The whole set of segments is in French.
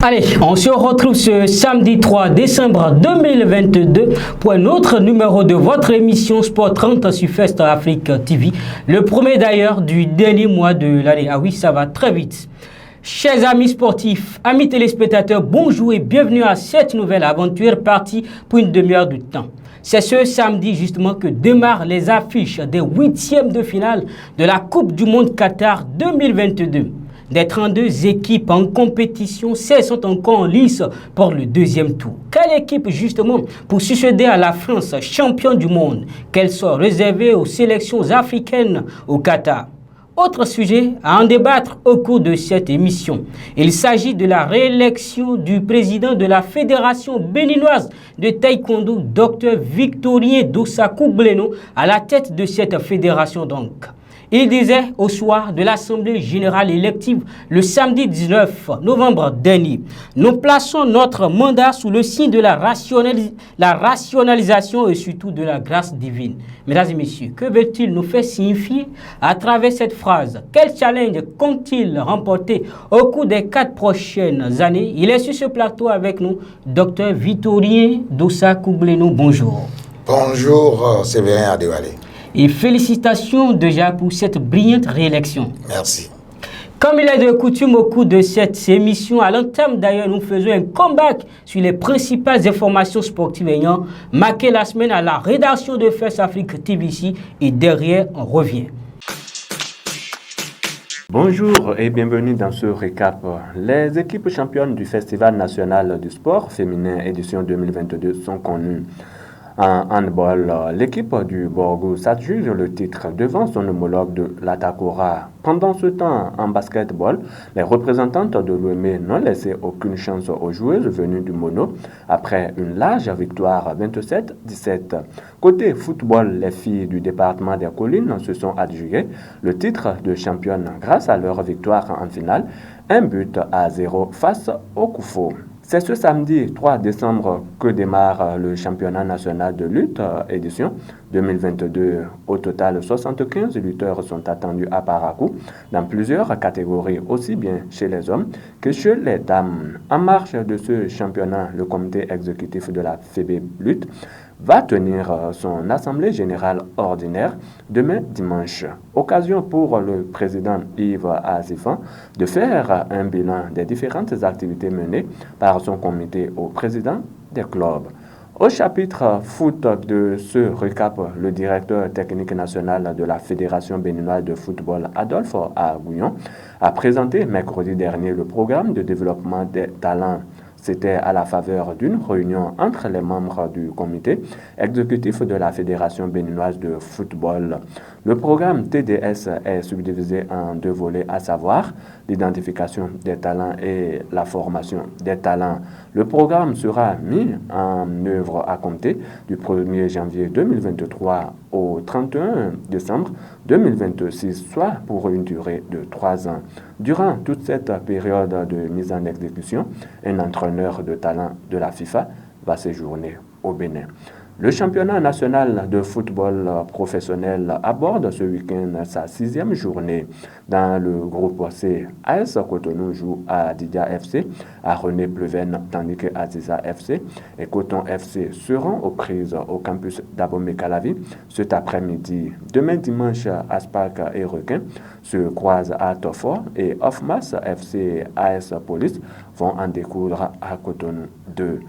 Allez, on se retrouve ce samedi 3 décembre 2022 pour un autre numéro de votre émission Sport 30 sur First Afrique TV. Le premier d'ailleurs du dernier mois de l'année. Ah oui, ça va très vite. Chers amis sportifs, amis téléspectateurs, bonjour et bienvenue à cette nouvelle aventure partie pour une demi-heure de temps. C'est ce samedi justement que démarrent les affiches des huitièmes de finale de la Coupe du Monde Qatar 2022. Des 32 équipes en compétition, 16 sont encore en lice pour le deuxième tour. Quelle équipe justement pour succéder à la France, championne du monde, qu'elle soit réservée aux sélections africaines au Qatar? Autre sujet à en débattre au cours de cette émission. Il s'agit de la réélection du président de la Fédération béninoise de taekwondo, Dr Victorien Dossakou Bleno, à la tête de cette fédération donc. Il disait au soir de l'Assemblée générale élective le samedi 19 novembre dernier, nous plaçons notre mandat sous le signe de la rationalisation et surtout de la grâce divine. Mesdames et messieurs, que veut-il nous faire signifier à travers cette phrase? Quel challenge compte-t-il remporter au cours des 4 prochaines années? Il est sur ce plateau avec nous, Dr Victorien Dossakou Bleno. Bonjour. Bonjour, Séverin Adewale. Et félicitations déjà pour cette brillante réélection. Merci. Comme il est de coutume au cours de cette émission, à l'entame d'ailleurs, nous faisons un comeback sur les principales informations sportives ayant marqué la semaine à la rédaction de First Afrique TV ici, et derrière, on revient. Bonjour et bienvenue dans ce récap. Les équipes championnes du Festival national du sport féminin édition 2022 sont connues. En handball, l'équipe du Borgo s'adjuge le titre devant son homologue de l'Atakora. Pendant ce temps, en basketball, les représentantes de l'OME n'ont laissé aucune chance aux joueuses venues du Mono après une large victoire 27-17. Côté football, les filles du département des Collines se sont adjugées le titre de championne grâce à leur victoire en finale, 1-0 face au Koufo. C'est ce samedi 3 décembre que démarre le championnat national de lutte édition 2022. Au total, 75 lutteurs sont attendus à Parakou dans plusieurs catégories, aussi bien chez les hommes que chez les dames. En marge de ce championnat, le comité exécutif de la FEB Lutte va tenir son assemblée générale ordinaire demain dimanche. Occasion pour le président Yves Azifan de faire un bilan des différentes activités menées par son comité au président des clubs. Au chapitre foot de ce récap, le directeur technique national de la Fédération béninoise de football, Adolphe Agouillon, a présenté mercredi dernier le programme de développement des talents. C'était à la faveur d'une réunion entre les membres du comité exécutif de la Fédération béninoise de football. Le programme TDS est subdivisé en 2 volets, à savoir l'identification des talents et la formation des talents. Le programme sera mis en œuvre à compter du 1er janvier 2023 au 31 décembre 2026, soit pour une durée de 3 ans. Durant toute cette période de mise en exécution, un entraîneur de talent de la FIFA va séjourner au Bénin. Le championnat national de football professionnel aborde ce week-end sa 6e journée. Dans le groupe C, AS Cotonou joue à Didia FC, à René Pleven, tandis que Aziza FC et Coton FC seront aux prises au campus d'Abomey-Calavi cet après-midi. Demain dimanche, Aspac et Requin se croisent à Tofor et Ofmas FC et AS Police vont en découdre à Cotonou 2.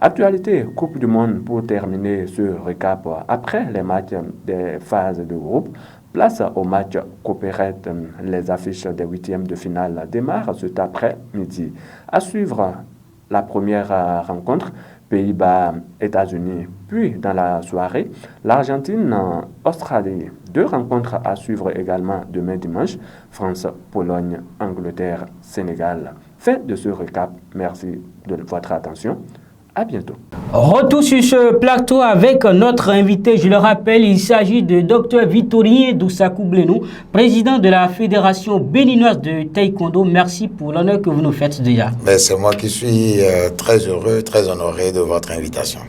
Actualité Coupe du Monde pour terminer ce récap. Après les matchs des phases de groupe, place au match coopérette. Les affiches des 8e de finale démarrent cet après-midi. À suivre la première rencontre, Pays-Bas, États-Unis, puis dans la soirée, l'Argentine, Australie. 2 rencontres à suivre également demain dimanche, France, Pologne, Angleterre, Sénégal. Fin de ce récap. Merci de votre attention. À bientôt. Retour sur ce plateau avec notre invité. Je le rappelle, il s'agit de Dr Victorien Dossakou Bleno, président de la Fédération béninoise de taekwondo. Merci pour l'honneur que vous nous faites déjà. C'est moi qui suis très heureux, très honoré de votre invitation.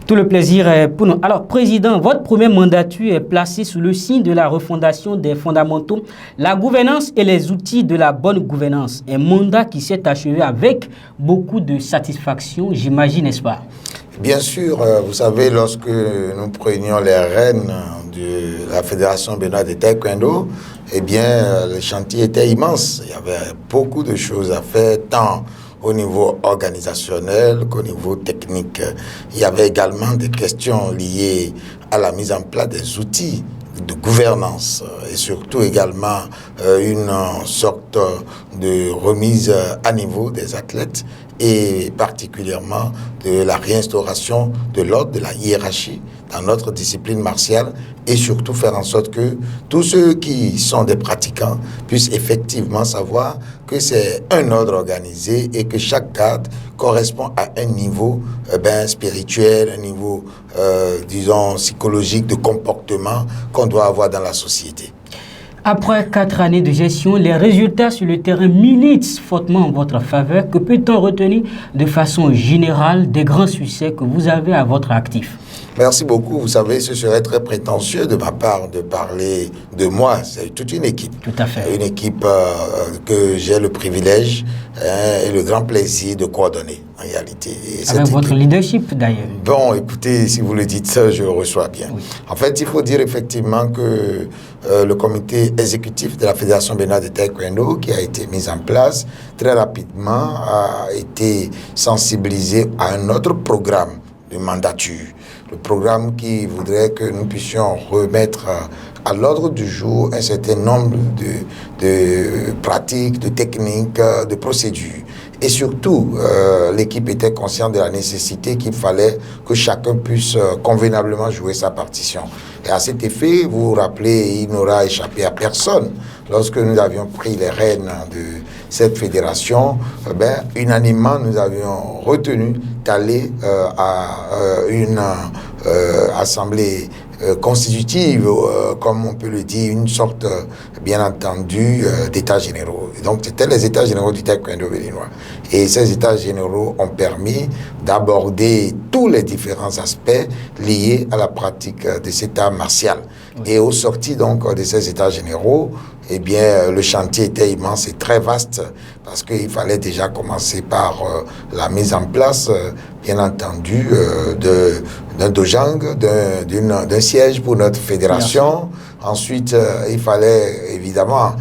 Tout le plaisir est pour nous. Alors, Président, votre première mandature est placée sous le signe de la refondation des fondamentaux, la gouvernance et les outils de la bonne gouvernance. Un mandat qui s'est achevé avec beaucoup de satisfaction, j'imagine, n'est-ce pas? Bien sûr, vous savez, lorsque nous prenions les rênes de la Fédération béninoise de taekwondo, eh bien, le chantier était immense. Il y avait beaucoup de choses à faire, tant au niveau organisationnel qu'au niveau technique. Il y avait également des questions liées à la mise en place des outils de gouvernance et surtout également une sorte de remise à niveau des athlètes et particulièrement de la réinstauration de l'ordre, de la hiérarchie dans notre discipline martiale et surtout faire en sorte que tous ceux qui sont des pratiquants puissent effectivement savoir que c'est un ordre organisé et que chaque garde correspond à un niveau spirituel, un niveau, disons, psychologique de comportement qu'on doit avoir dans la société. Après 4 années de gestion, les résultats sur le terrain militent fortement en votre faveur. Que peut-on retenir de façon générale des grands succès que vous avez à votre actif? Merci beaucoup. Vous savez, ce serait très prétentieux de ma part de parler de moi. C'est toute une équipe. Tout à fait. Une équipe que j'ai le privilège et le grand plaisir de coordonner, en réalité. Et avec votre leadership, d'ailleurs. Bon, écoutez, si vous le dites ça, je le reçois bien. Oui. En fait, il faut dire effectivement que le comité exécutif de la Fédération béninoise de taekwondo, qui a été mis en place très rapidement, a été sensibilisé à un autre programme de mandature. Le programme qui voudrait que nous puissions remettre à l'ordre du jour un certain nombre de pratiques, de techniques, de procédures. Et surtout, l'équipe était consciente de la nécessité qu'il fallait que chacun puisse convenablement jouer sa partition. Et à cet effet, vous vous rappelez, il n'aura échappé à personne. Lorsque nous avions pris les rênes de cette fédération, unanimement, nous avions retenu d'aller à une assemblée constitutive, comme on peut le dire, une sorte, bien entendu, d'états généraux. Et donc, c'était les états généraux du taekwondo béninois. Et ces états généraux ont permis d'aborder tous les différents aspects liés à la pratique de cet art martial. Et au sorti donc de ces états généraux, eh bien, le chantier était immense et très vaste parce qu'il fallait déjà commencer par la mise en place, bien entendu, d'un dojang, d'un siège pour notre fédération. Ensuite, il fallait évidemment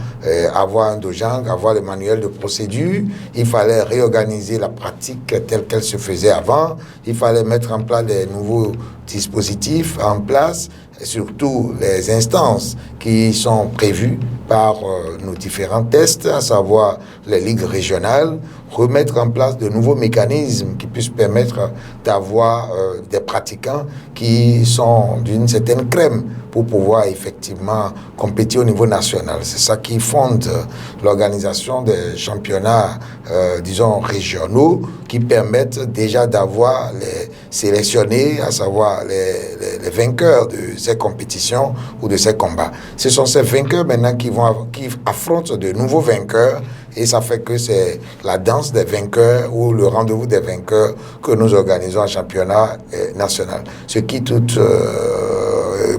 avoir un dojang, avoir le manuel de procédure. Il fallait réorganiser la pratique telle qu'elle se faisait avant. Il fallait mettre en place des nouveaux dispositifs en place, et surtout les instances qui sont prévues par nos différents tests, à savoir les ligues régionales, remettre en place de nouveaux mécanismes qui puissent permettre d'avoir des pratiquants qui sont d'une certaine crème pour pouvoir effectivement compétir au niveau national. C'est ça qui fonde l'organisation des championnats, disons, régionaux, qui permettent déjà d'avoir les sélectionnés, à savoir les vainqueurs de ces compétitions ou de ces combats. Ce sont ces vainqueurs maintenant qui affrontent de nouveaux vainqueurs, et ça fait que c'est la danse des vainqueurs ou le rendez-vous des vainqueurs que nous organisons en championnat national. Ce qui, toute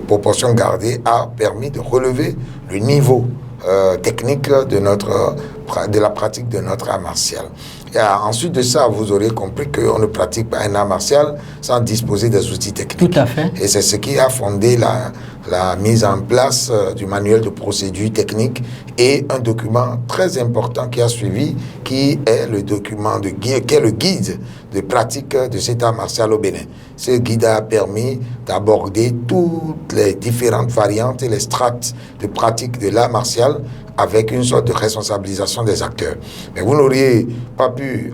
proportion gardée, a permis de relever le niveau technique de la pratique de notre art martial. Et ensuite de ça, vous aurez compris qu'on ne pratique pas un art martial sans disposer des outils techniques. Tout à fait. Et c'est ce qui a fondé la mise en place du manuel de procédure technique et un document très important qui a suivi, qui est le document qui est le guide de pratique de cet art martial au Bénin. Ce guide a permis d'aborder toutes les différentes variantes et les strates de pratique de l'art martial avec une sorte de responsabilisation des acteurs. Mais vous n'auriez pas pu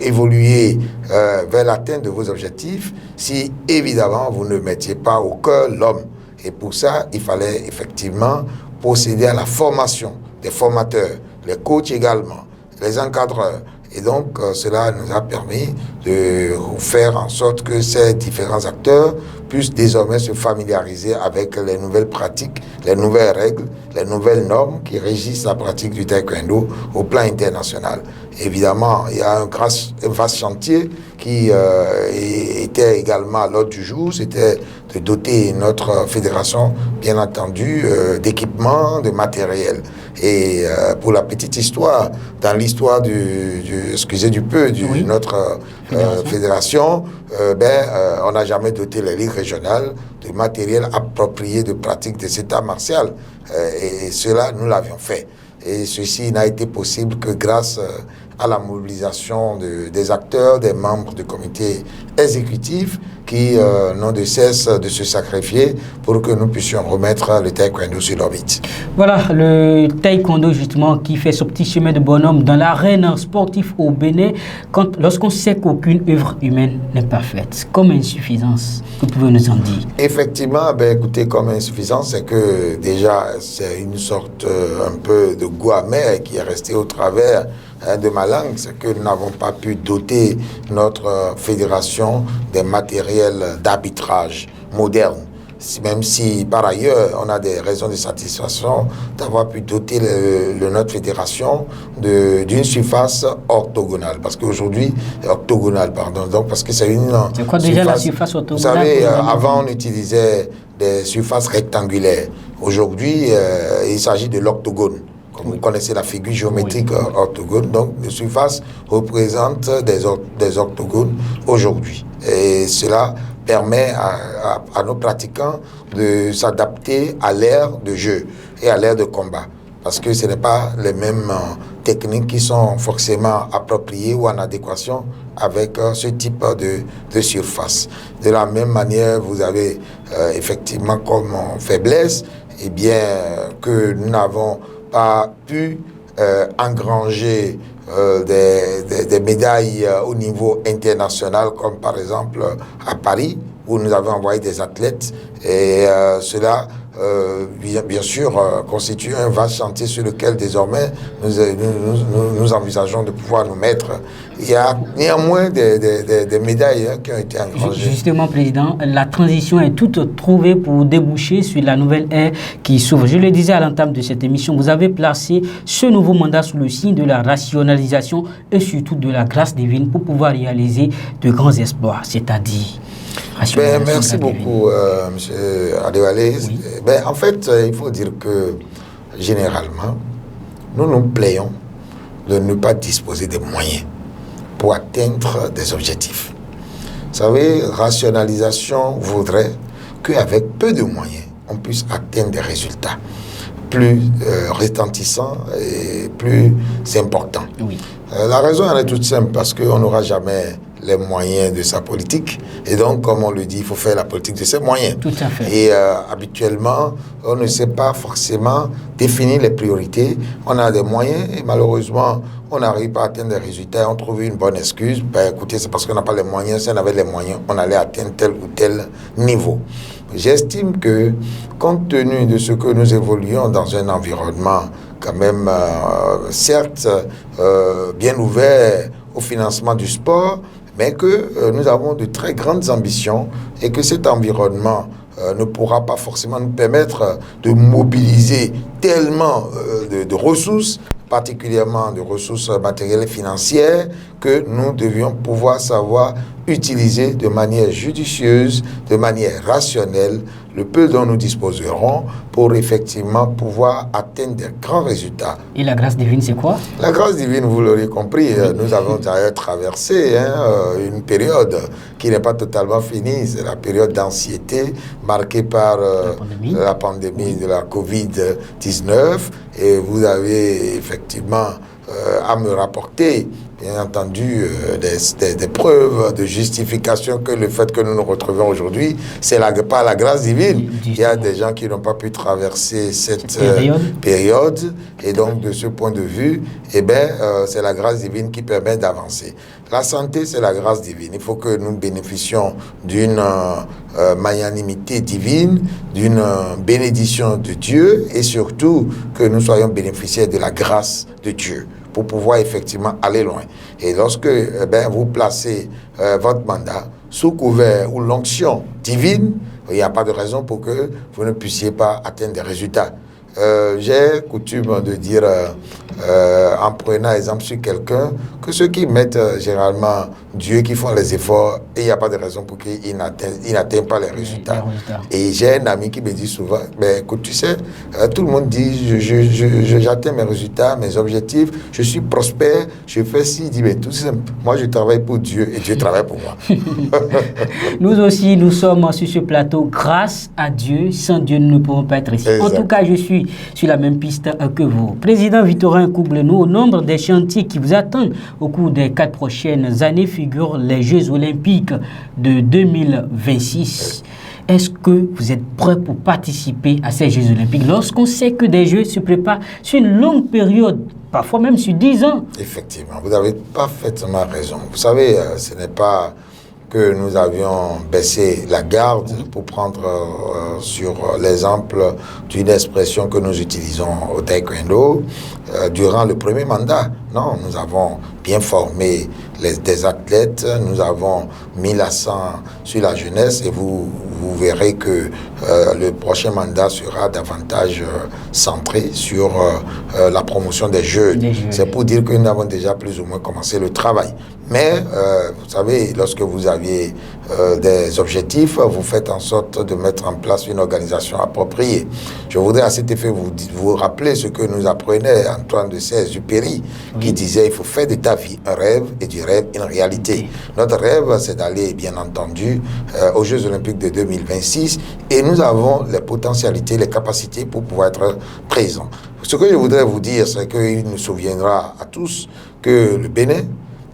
évoluer vers l'atteinte de vos objectifs si, évidemment, vous ne mettiez pas au cœur l'homme. Et pour ça, il fallait effectivement procéder à la formation des formateurs, les coachs également, les encadreurs. Et donc, cela nous a permis de faire en sorte que ces différents acteurs puissent désormais se familiariser avec les nouvelles pratiques, les nouvelles règles, les nouvelles normes qui régissent la pratique du taekwondo au plan international. évidemment, il y a un vaste chantier qui était également à l'ordre du jour, c'était de doter notre fédération, bien entendu, d'équipements, de matériel. Et pour la petite histoire, dans l'histoire notre fédération, on n'a jamais doté les ligues régionales de matériel approprié de pratique de cet art martial. Et cela, nous l'avions fait. Et ceci n'a été possible que grâce à la mobilisation des acteurs, des membres du comité exécutif qui n'ont de cesse de se sacrifier pour que nous puissions remettre le taekwondo sur l'orbite. Voilà, le taekwondo justement qui fait son petit chemin de bonhomme dans l'arène sportive au Bénin lorsqu'on sait qu'aucune œuvre humaine n'est parfaite. Comme insuffisance, que pouvez-vous nous en dire? Effectivement, écoutez, comme insuffisance, c'est que déjà c'est une sorte un peu de goût amer qui est resté au travers de ma langue, c'est que nous n'avons pas pu doter notre fédération des matériels d'arbitrage modernes. Même si par ailleurs on a des raisons de satisfaction d'avoir pu doter notre fédération d'une surface orthogonale, parce qu'aujourd'hui parce que c'est une c'est quoi déjà la surface orthogonale? Vous savez, avant on utilisait des surfaces rectangulaires. Aujourd'hui il s'agit de l'octogone. Vous connaissez la figure géométrique orthogone, donc les surfaces représentent des octogones aujourd'hui. Et cela permet à nos pratiquants de s'adapter à l'ère de jeu et à l'ère de combat. Parce que ce n'est pas les mêmes techniques qui sont forcément appropriées ou en adéquation avec ce type de surface. De la même manière, vous avez effectivement comme faiblesse, que nous n'avons pas pu engranger des médailles au niveau international, comme par exemple à Paris, où nous avons envoyé des athlètes. Et cela, bien sûr, constitue un vaste chantier sur lequel désormais nous envisageons de pouvoir nous mettre. Il y a néanmoins des médailles qui ont été engrangées. Justement, Président, la transition est toute trouvée pour déboucher sur la nouvelle ère qui s'ouvre. Je le disais à l'entame de cette émission, vous avez placé ce nouveau mandat sous le signe de la rationalisation et surtout de la grâce divine pour pouvoir réaliser de grands espoirs, c'est-à-dire... merci beaucoup, M. Adewale. Oui. En fait, il faut dire que, généralement, nous nous plaignons de ne pas disposer des moyens pour atteindre des objectifs. Vous savez, rationalisation voudrait qu'avec peu de moyens, on puisse atteindre des résultats plus retentissants et plus importants. Oui. La raison, elle est toute simple, parce qu'on n'aura jamais les moyens de sa politique. Et donc, comme on le dit, il faut faire la politique de ses moyens. Tout à fait. Et habituellement, on ne sait pas forcément définir les priorités. On a des moyens et malheureusement, on n'arrive pas à atteindre des résultats. On trouve une bonne excuse. Écoutez, c'est parce qu'on n'a pas les moyens. Si on avait les moyens, on allait atteindre tel ou tel niveau. J'estime que, compte tenu de ce que nous évoluons dans un environnement quand même, certes, bien ouvert au financement du sport, mais que nous avons de très grandes ambitions et que cet environnement ne pourra pas forcément nous permettre de mobiliser tellement de ressources, particulièrement de ressources matérielles et financières, que nous devions pouvoir savoir utiliser de manière judicieuse, de manière rationnelle, le peu dont nous disposerons pour effectivement pouvoir atteindre des grands résultats. Et la grâce divine, c'est quoi? La grâce divine, vous l'aurez compris, nous avons d'ailleurs traversé une période qui n'est pas totalement finie. C'est la période d'anxiété marquée par la pandémie de la Covid-19. Et vous avez effectivement à me rapporter, bien entendu, des preuves de justification que le fait que nous nous retrouvons aujourd'hui, c'est pas la grâce divine. Il y a des gens qui n'ont pas pu traverser cette période. Et donc, de ce point de vue, c'est la grâce divine qui permet d'avancer. La santé, c'est la grâce divine. Il faut que nous bénéficions d'une magnanimité divine, d'une bénédiction de Dieu et surtout que nous soyons bénéficiaires de la grâce de Dieu pour pouvoir effectivement aller loin. Et lorsque vous placez votre mandat sous couvert ou l'onction divine, il n'y a pas de raison pour que vous ne puissiez pas atteindre des résultats. j'ai coutume de dire, en prenant exemple sur quelqu'un, que ceux qui mettent généralement Dieu, qui font les efforts, et il n'y a pas de raison pour qu'ils n'atteignent pas les résultats. Et j'ai un ami qui me dit souvent, mais écoute, tu sais, tout le monde dit, j'atteins mes résultats, mes objectifs, je suis prospère, je fais ci, il dit, mais tout simple, moi je travaille pour Dieu et Dieu travaille pour moi. Nous aussi, nous sommes sur ce plateau grâce à Dieu. Sans Dieu, nous ne pouvons pas être ici. Exact. En tout cas, je suis sur la même piste que vous. Président Victorin Kougblenou, au nombre des chantiers qui vous attendent au cours des 4 prochaines années figurent les Jeux Olympiques de 2026. Est-ce que vous êtes prêt pour participer à ces Jeux Olympiques lorsqu'on sait que des Jeux se préparent sur une longue période, parfois même sur 10 ans? Effectivement, vous avez parfaitement raison. Vous savez, ce n'est pas que nous avions baissé la garde pour prendre sur l'exemple d'une expression que nous utilisons au taekwondo durant le premier mandat. Non, nous avons bien formé des athlètes, nous avons mis l'accent sur la jeunesse et vous verrez que le prochain mandat sera davantage centré sur la promotion des Jeux. C'est pour dire que nous avons déjà plus ou moins commencé le travail. Mais, vous savez, lorsque vous aviez des objectifs, vous faites en sorte de mettre en place une organisation appropriée. Je voudrais à cet effet vous rappeler ce que nous apprenait Antoine de Saint-Exupéry, qui disait, il faut faire de ta vie un rêve et du rêve une réalité. Notre rêve, c'est d'aller, bien entendu, aux Jeux Olympiques de 2026 et nous avons les potentialités, les capacités pour pouvoir être présents. Ce que je voudrais vous dire, c'est qu'il nous souviendra à tous que le Bénin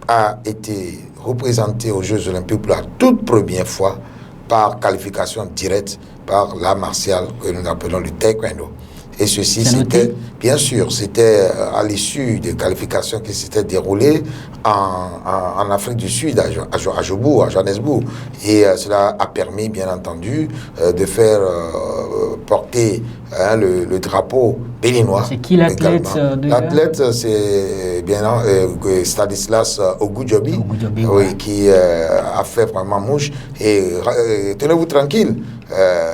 a été représenté aux Jeux Olympiques pour la toute première fois par qualification directe par l'art martial que nous appelons le taekwondo. Et ceci, c'était, bien sûr, c'était à l'issue des qualifications qui s'étaient déroulées en Afrique du Sud, à Johannesburg. Et cela a permis, bien entendu, de faire porter le drapeau béninois. C'est qui l'athlète? L'athlète, c'est bien Stanislas Ogunjobi, oui, qui a fait vraiment mouche. Et tenez-vous tranquille.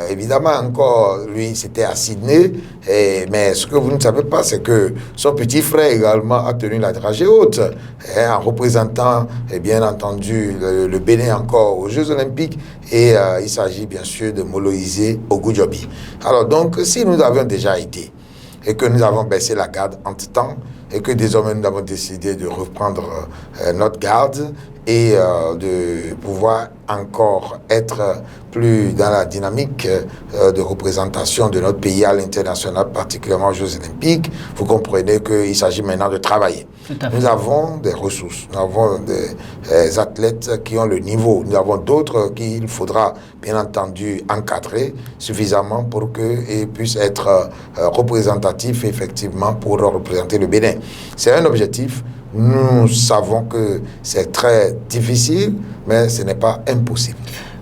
Évidemment, encore, lui, c'était à Sydney. Mais ce que vous ne savez pas, c'est que son petit frère également a tenu la dragée haute, en représentant, bien entendu, le Bénin encore aux Jeux Olympiques. Et il s'agit bien sûr de Moloise Ogunjobi. Alors donc, si nous avions déjà été, et que nous avons baissé la garde entre-temps, et que désormais nous avons décidé de reprendre notre garde et de pouvoir encore être plus dans la dynamique de représentation de notre pays à l'international, particulièrement aux Jeux Olympiques, vous comprenez qu'il s'agit maintenant de travailler. Nous avons des ressources, nous avons des athlètes qui ont le niveau, nous avons d'autres qu'il faudra bien entendu encadrer suffisamment pour qu'ils puissent être représentatifs effectivement pour représenter le Bénin. C'est un objectif. Nous savons que c'est très difficile, mais ce n'est pas impossible.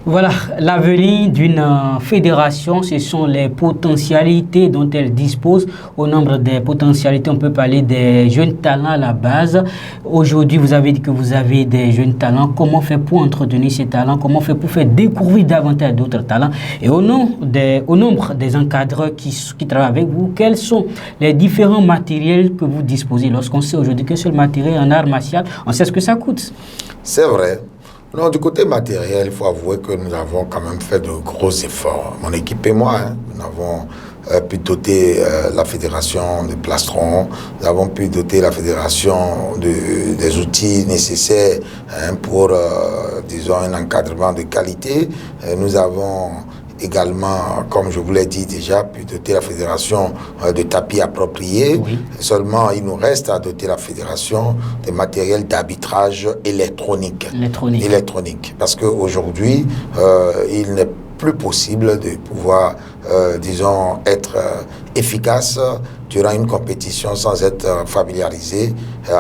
Voilà, l'avenir d'une fédération, ce sont les potentialités dont elle dispose. Au nombre des potentialités, on peut parler des jeunes talents à la base. Aujourd'hui, vous avez dit que vous avez des jeunes talents. Comment faire pour entretenir ces talents? Comment faire pour faire découvrir davantage d'autres talents? Et au nombre des encadreurs qui travaillent avec vous, quels sont les différents matériels que vous disposez? Lorsqu'on sait aujourd'hui qu'un seul matériel en art martial, on sait ce que ça coûte. C'est vrai. Non, du côté matériel, il faut avouer que nous avons quand même fait de gros efforts. Mon équipe et moi, nous avons pu doter la fédération de plastrons, nous avons pu doter la fédération des outils nécessaires pour, disons, un encadrement de qualité. Nous avons également, comme je vous l'ai dit déjà, pu doter la fédération de tapis appropriés. Oui. Seulement, il nous reste à doter la fédération de matériel d'arbitrage électronique. Parce qu'aujourd'hui, il n'est plus possible de pouvoir, disons, être efficace durant une compétition sans être familiarisé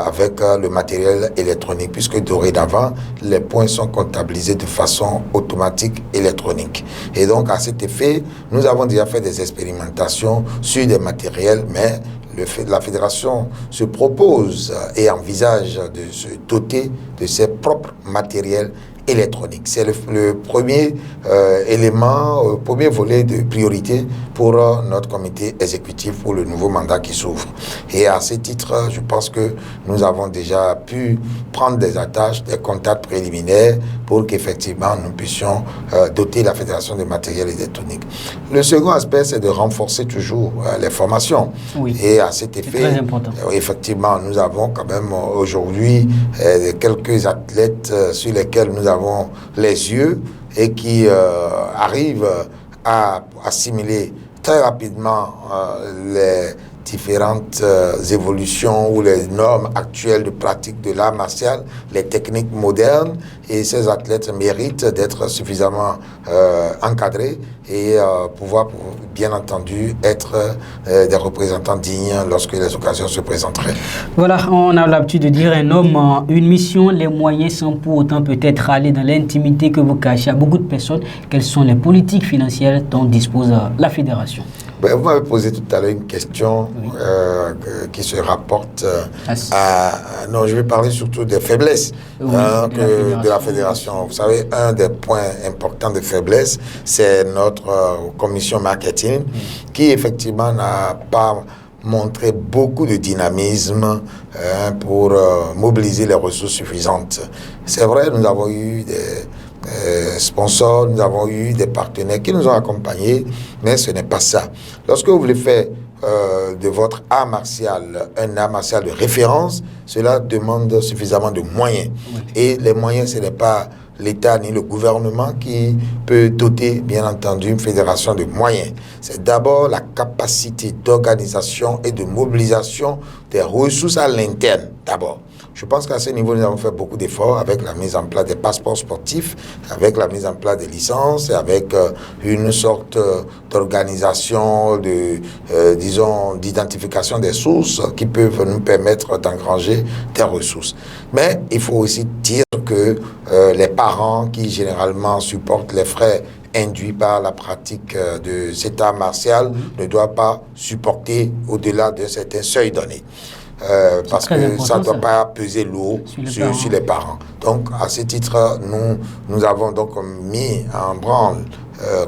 avec le matériel électronique, puisque dorénavant, les points sont comptabilisés de façon automatique électronique. Et donc, à cet effet, nous avons déjà fait des expérimentations sur des matériels, mais la fédération se propose et envisage de se doter de ses propres matériels électronique. C'est le premier élément, premier volet de priorité pour notre comité exécutif pour le nouveau mandat qui s'ouvre. Et à ce titre, je pense que nous avons déjà pu prendre des attaches, des contacts préliminaires pour qu'effectivement nous puissions doter la Fédération de matériel électronique. Le second aspect, c'est de renforcer toujours les formations. Oui. Et à cet effet, très important. Effectivement, nous avons quand même aujourd'hui quelques athlètes sur lesquels nous avons les yeux et qui arrivent à assimiler très rapidement les différentes évolutions ou les normes actuelles de pratique de l'art martial, les techniques modernes, et ces athlètes méritent d'être suffisamment encadrés et pouvoir, bien entendu, être des représentants dignes lorsque les occasions se présenteraient. Voilà, on a l'habitude de dire un homme, une mission, les moyens sans pour autant peut-être aller dans l'intimité que vous cachez à beaucoup de personnes. Quelles sont les politiques financières dont dispose la fédération? Ben, vous m'avez posé tout à l'heure une question qui se rapporte à... Non, je vais parler surtout des faiblesses de la fédération. Vous savez, un des points importants de faiblesse, c'est notre commission marketing qui, effectivement, n'a pas montré beaucoup de dynamisme pour mobiliser les ressources suffisantes. C'est vrai, nous avons eu des sponsors, nous avons eu des partenaires qui nous ont accompagnés, mais ce n'est pas ça. Lorsque vous voulez faire de votre art martial un art martial de référence, cela demande suffisamment de moyens. Oui. Et les moyens, ce n'est pas l'État ni le gouvernement qui peut doter, bien entendu, une fédération de moyens. C'est d'abord la capacité d'organisation et de mobilisation des ressources à l'interne, d'abord. Je pense qu'à ce niveau, nous avons fait beaucoup d'efforts avec la mise en place des passeports sportifs, avec la mise en place des licences, et avec une sorte d'organisation, disons, d'identification des sources qui peuvent nous permettre d'engranger des ressources. Mais il faut aussi dire que les parents qui généralement supportent les frais induits par la pratique de cet art martial ne doivent pas supporter au-delà de certains seuils donnés. Parce que ça ne doit pas peser lourd sur les parents. Donc, à ce titre, nous avons donc mis en branle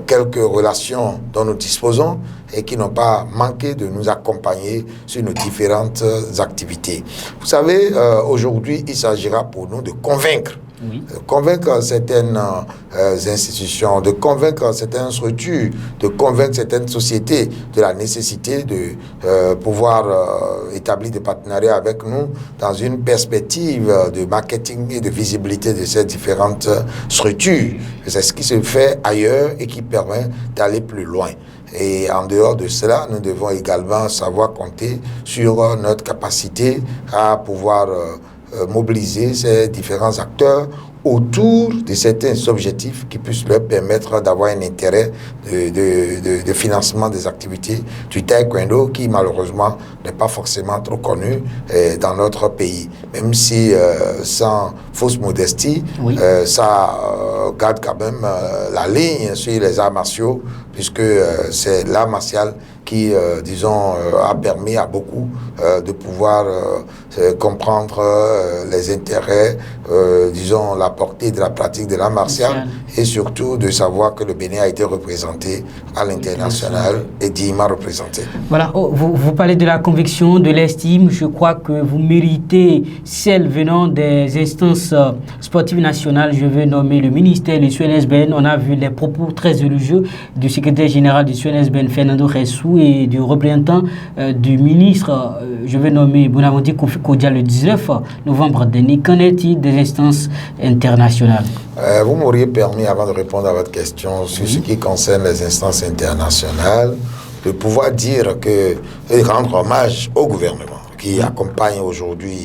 quelques relations dont nous disposons et qui n'ont pas manqué de nous accompagner sur nos différentes activités. Vous savez, aujourd'hui, il s'agira pour nous de convaincre. Oui. Convaincre certaines institutions, de convaincre certaines structures, de convaincre certaines sociétés de la nécessité de pouvoir établir des partenariats avec nous dans une perspective de marketing et de visibilité de ces différentes structures. C'est ce qui se fait ailleurs et qui permet d'aller plus loin. Et en dehors de cela, nous devons également savoir compter sur notre capacité à pouvoir mobiliser ces différents acteurs autour de certains objectifs qui puissent leur permettre d'avoir un intérêt de financement des activités du taekwondo qui malheureusement n'est pas forcément trop connu dans notre pays. Même si, sans fausse modestie, oui. Ça garde quand même la ligne sur les arts martiaux, puisque c'est l'art martial qui, disons, a permis à beaucoup de pouvoir comprendre les intérêts, disons, la portée de la pratique de l'art martial et surtout de savoir que le Bénin a été représenté à l'international et dignement représenté. Voilà, vous parlez de la conviction, de l'estime. Je crois que vous méritez celle venant des instances sportives nationales. Je veux nommer le ministère du CNSBN. On a vu les propos très élogieux du secrétaire général du CNSBN, Fernando Ressou, et du représentant du ministre, je vais nommer Bonaventure Kofi Kodia, le 19 novembre dernier. Qu'en est-il des instances internationales? Vous m'auriez permis, avant de répondre à votre question sur ce qui concerne les instances internationales, de pouvoir dire que, et rendre hommage au gouvernement qui accompagne aujourd'hui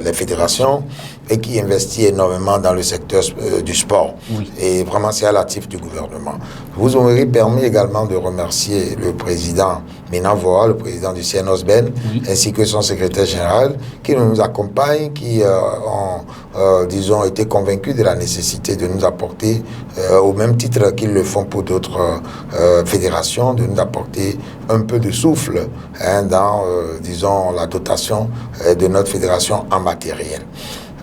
les fédérations et qui investit énormément dans le secteur du sport. Oui. Et vraiment, c'est à l'actif du gouvernement. Vous m'aurez permis également de remercier le président Minavoa, le président du CNOSBEN, oui. ainsi que son secrétaire général, qui nous accompagnent, qui ont, disons, été convaincus de la nécessité de nous apporter, au même titre qu'ils le font pour d'autres fédérations, de nous apporter un peu de souffle dans, disons, la dotation de notre fédération en matériel.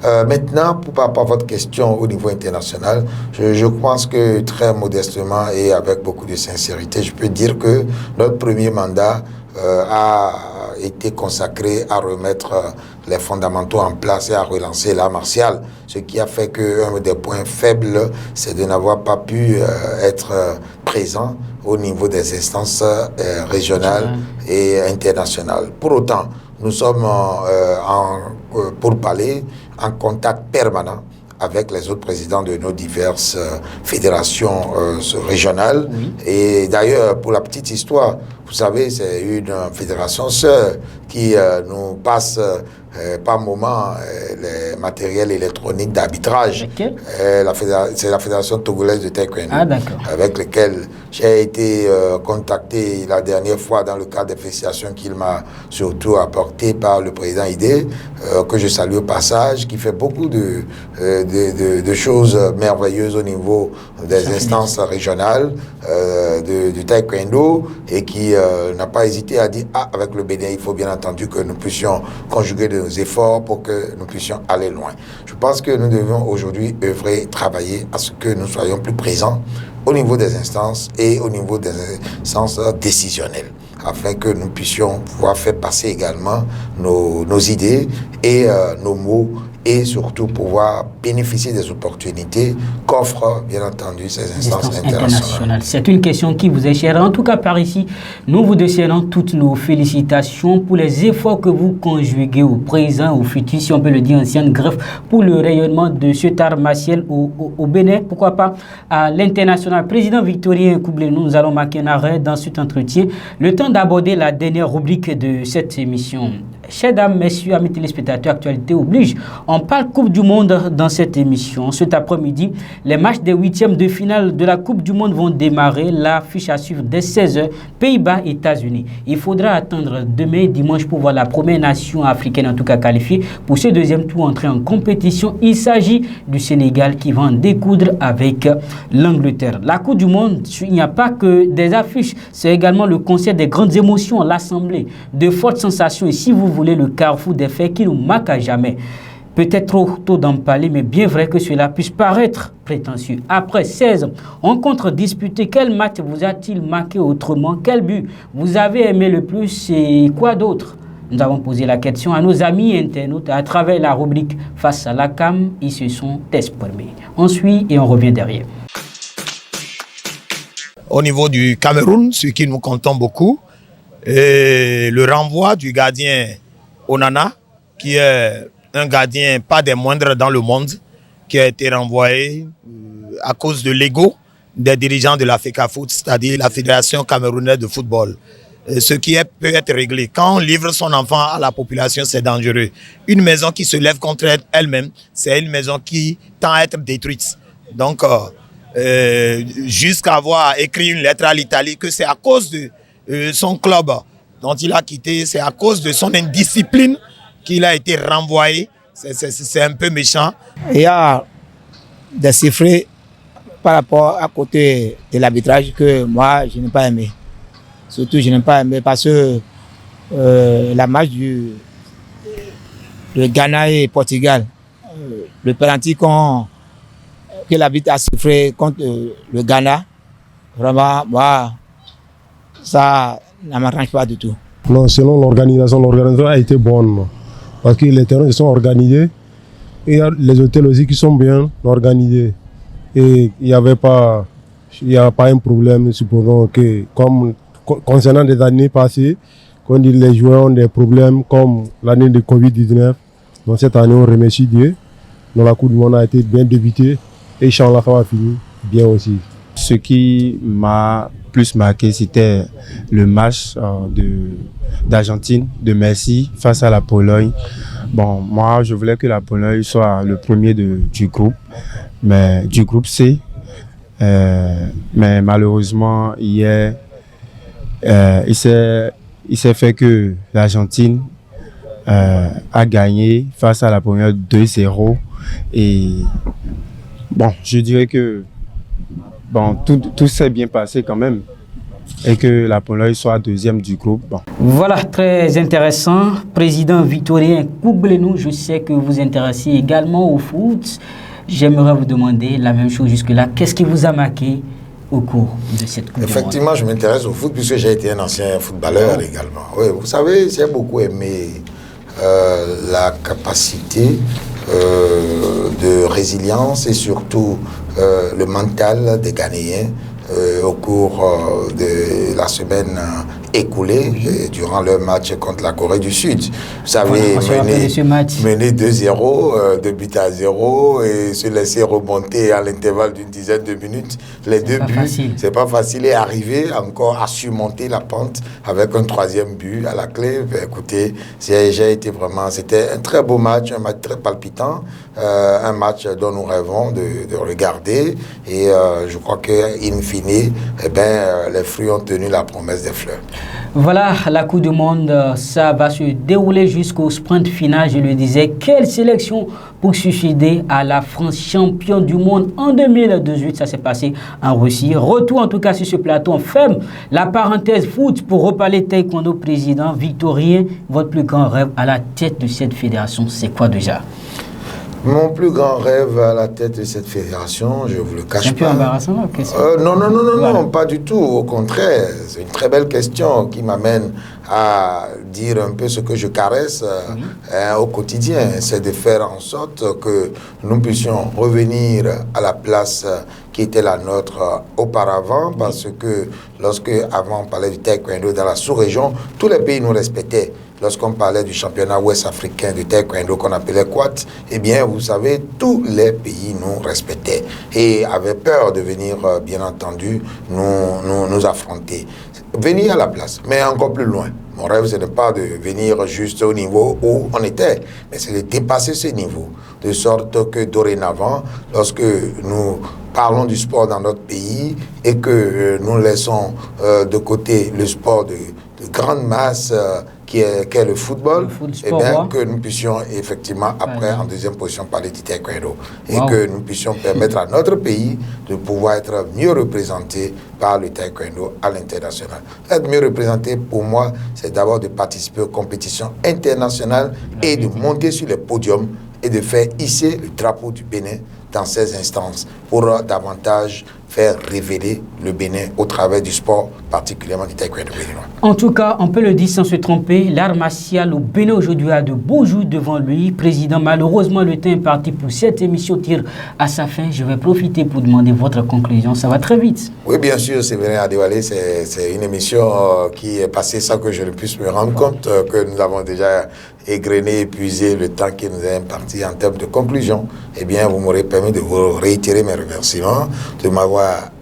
Maintenant, par rapport à votre question au niveau international, je pense que très modestement et avec beaucoup de sincérité, je peux dire que notre premier mandat a été consacré à remettre les fondamentaux en place et à relancer l'art martial. Ce qui a fait qu'un des points faibles, c'est de n'avoir pas pu être présent au niveau des instances régionales et internationales. Pour autant, nous sommes pour parler en contact permanent avec les autres présidents de nos diverses fédérations régionales. Oui. Et d'ailleurs, pour la petite histoire, vous savez, c'est une fédération sœur qui nous passe par moment les matériels électroniques d'arbitrage. C'est la fédération togolaise de taekwondo, avec laquelle j'ai été contacté la dernière fois dans le cadre des félicitations qu'il m'a surtout apporté par le président Idé, que je salue au passage, qui fait beaucoup de choses merveilleuses au niveau des instances régionales du taekwondo et qui n'a pas hésité à dire avec le Bénin, il faut bien entendu que nous puissions conjuguer nos efforts pour que nous puissions aller loin. Je pense que nous devons aujourd'hui œuvrer, travailler à ce que nous soyons plus présents au niveau des instances et au niveau des instances décisionnelles, afin que nous puissions pouvoir faire passer également nos idées et nos mots, et surtout pouvoir bénéficier des opportunités qu'offrent, bien entendu, ces instances internationales. C'est une question qui vous est chère. En tout cas, par ici, nous vous décernons toutes nos félicitations pour les efforts que vous conjuguez au présent, au futur, si on peut le dire, ancienne greffe, pour le rayonnement de cet art martial au Bénin, pourquoi pas à l'international. Président Victorien Koublé, nous allons marquer un arrêt dans cet entretien. Le temps d'aborder la dernière rubrique de cette émission. Chers dames, messieurs, amis téléspectateurs, actualité oblige. On parle Coupe du Monde dans cette émission. Cet après-midi, les matchs des huitièmes de finale de la Coupe du Monde vont démarrer. L'affiche à suivre dès 16h, Pays-Bas, États-Unis. Il faudra attendre demain, dimanche, pour voir la première nation africaine, en tout cas qualifiée, pour ce deuxième tour entrer en compétition. Il s'agit du Sénégal qui va en découdre avec l'Angleterre. La Coupe du Monde, il n'y a pas que des affiches, c'est également le concert des grandes émotions, l'assemblée de fortes sensations. Et si vous voulez, le carrefour des faits qui nous marque à jamais. Peut-être trop tôt d'en parler, mais bien vrai que cela puisse paraître prétentieux. Après 16 rencontres disputées, quel match vous a-t-il marqué autrement? Quel but vous avez aimé le plus et quoi d'autre? Nous avons posé la question à nos amis internautes à travers la rubrique Face à la cam. Ils se sont exprimés. On suit et on revient derrière. Au niveau du Cameroun, ce qui nous comptons beaucoup, et le renvoi du gardien Onana, qui est un gardien pas des moindres dans le monde, qui a été renvoyé à cause de l'ego des dirigeants de la FECAFOOT, c'est-à-dire la Fédération camerounaise de football. Ce qui peut être réglé. Quand on livre son enfant à la population, c'est dangereux. Une maison qui se lève contre elle-même, c'est une maison qui tend à être détruite. Donc, jusqu'à avoir écrit une lettre à l'Italie que c'est à cause de son club dont il a quitté, c'est à cause de son indiscipline qu'il a été renvoyé. C'est un peu méchant. Il y a des chiffres par rapport à côté de l'arbitrage que moi, je n'ai pas aimé. Surtout, je n'ai pas aimé parce que la match de Ghana et Portugal, le penalty que l'arbitre a sifflé contre le Ghana, vraiment, moi, ça ne m'arrange pas du tout. Non, selon l'organisation a été bonne. Parce que les terrains sont organisés. Et il y a les hôtels aussi qui sont bien organisés. Et il n'y a pas un problème, supposons que, comme concernant des années passées, quand les joueurs ont des problèmes, comme l'année de Covid-19, donc cette année, on remercie Dieu. Donc la Coupe du Monde a été bien débutée. Et Inch'Allah, ça va finir bien aussi. Ce qui m'a plus marqué, c'était le match d'Argentine, de Messi face à la Pologne. Bon, moi, je voulais que la Pologne soit le premier du groupe, mais du groupe C. Mais malheureusement, hier, il s'est fait que l'Argentine a gagné face à la Pologne 2-0. Et bon, je dirais que bon, tout s'est bien passé quand même. et que la Pologne soit deuxième du groupe. Bon. Voilà, très intéressant. Président Victorien Koublenou, je sais que vous vous intéressez également au foot. J'aimerais vous demander la même chose jusque-là. Qu'est-ce qui vous a marqué au cours de cette Coupe Effectivement, je m'intéresse au foot puisque j'ai été un ancien footballeur également. Oui, vous savez, j'ai beaucoup aimé la capacité de résilience et surtout le mental des Ghanéens au cours de la semaine écoulée durant leur match contre la Corée du Sud. Vous savez, mener 2-0, 2-0 et se laisser remonter à l'intervalle d'une dizaine de minutes. Les deux buts, c'est pas facile et arriver encore à surmonter la pente avec un troisième but à la clé. Écoutez, j'ai été vraiment, c'était un très beau match, un match très palpitant, un match dont nous rêvons de regarder et je crois qu'in fine, eh ben, les fruits ont tenu la promesse des fleurs. Voilà, la Coupe du Monde, ça va se dérouler jusqu'au sprint final, je le disais. Quelle sélection pour succéder à la France championne du monde en 2018, ça s'est passé en Russie. Retour en tout cas sur ce plateau, on ferme la parenthèse foot pour reparler taekwondo. Président Victorien, votre plus grand rêve à la tête de cette fédération, c'est quoi déjà? Mon plus grand rêve à la tête de cette fédération, je vous le cache pas. C'est un peu embarrassant la question. Non, pas du tout. Au contraire, c'est une très belle question qui m'amène à dire un peu ce que je caresse au quotidien. C'est de faire en sorte que nous puissions revenir à la place qui était la nôtre auparavant, parce que lorsque avant on parlait du taekwondo dans la sous-région, tous les pays nous respectaient. Lorsqu'on parlait du championnat ouest-africain du taekwondo qu'on appelait Quat, eh bien, vous savez, tous les pays nous respectaient et avaient peur de venir, bien entendu, nous affronter. Venir à la place, mais encore plus loin. Mon rêve, ce n'est pas de venir juste au niveau où on était, mais c'est de dépasser ce niveau, de sorte que dorénavant, lorsque nous parlons du sport dans notre pays et que nous laissons de côté le sport de grande masse qu'est le football, et bien que nous puissions effectivement après en deuxième position parler du taekwondo et que nous puissions permettre à notre pays de pouvoir être mieux représenté par le taekwondo à l'international. Être mieux représenté pour moi, c'est d'abord de participer aux compétitions internationales et de monter sur les podiums et de faire hisser le drapeau du Bénin dans ces instances pour davantage faire révéler le Bénin au travers du sport, particulièrement du taekwondo béninois. En tout cas, on peut le dire sans se tromper, l'art martial au Bénin aujourd'hui a de beaux jours devant lui. Président, malheureusement, le temps est parti pour cette émission tire à sa fin. Je vais profiter pour demander votre conclusion. Ça va très vite. Oui, bien sûr, Séverin Adéwalé, c'est une émission qui est passée sans que je ne puisse me rendre compte que nous avons déjà égrené, épuisé le temps qui nous est imparti en termes de conclusion. Eh bien, vous m'aurez permis de vous réitérer mes remerciements, de m'avoir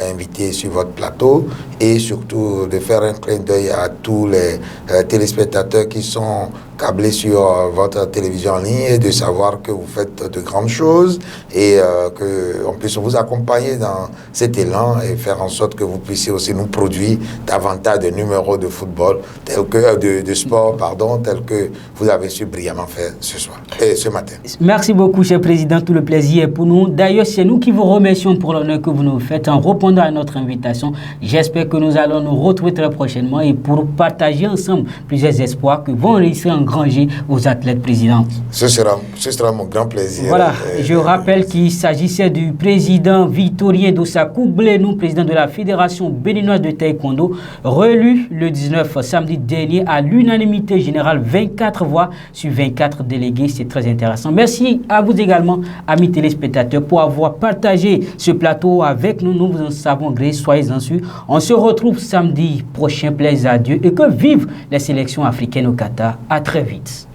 invité sur votre plateau et surtout de faire un clin d'œil à tous les téléspectateurs qui sont câblés sur votre télévision en ligne et de savoir que vous faites de grandes choses et qu'on puisse vous accompagner dans cet élan et faire en sorte que vous puissiez aussi nous produire davantage de numéros de football, tels que, de sport, tels que vous avez su brillamment faire ce soir et ce matin. Merci beaucoup, cher Président. Tout le plaisir est pour nous. D'ailleurs, c'est nous qui vous remercions pour l'honneur que vous nous faites en répondant à notre invitation. J'espère que nous allons nous retrouver très prochainement et pour partager ensemble plusieurs espoirs que vont réussir à engranger vos athlètes présidents. Ce sera mon grand plaisir. Voilà, je rappelle qu'il s'agissait du président Victorien Dossa Koublenou, président de la Fédération béninoise de taekwondo, réélu le 19 samedi dernier à l'unanimité générale, 24 voix sur 24 délégués. C'est très intéressant. Merci à vous également, amis téléspectateurs, pour avoir partagé ce plateau avec nous. Nous vous en savons gré, soyez-en sûrs. On se retrouve samedi prochain, plaisir à Dieu, et que vivent les sélections africaines au Qatar. À très vite.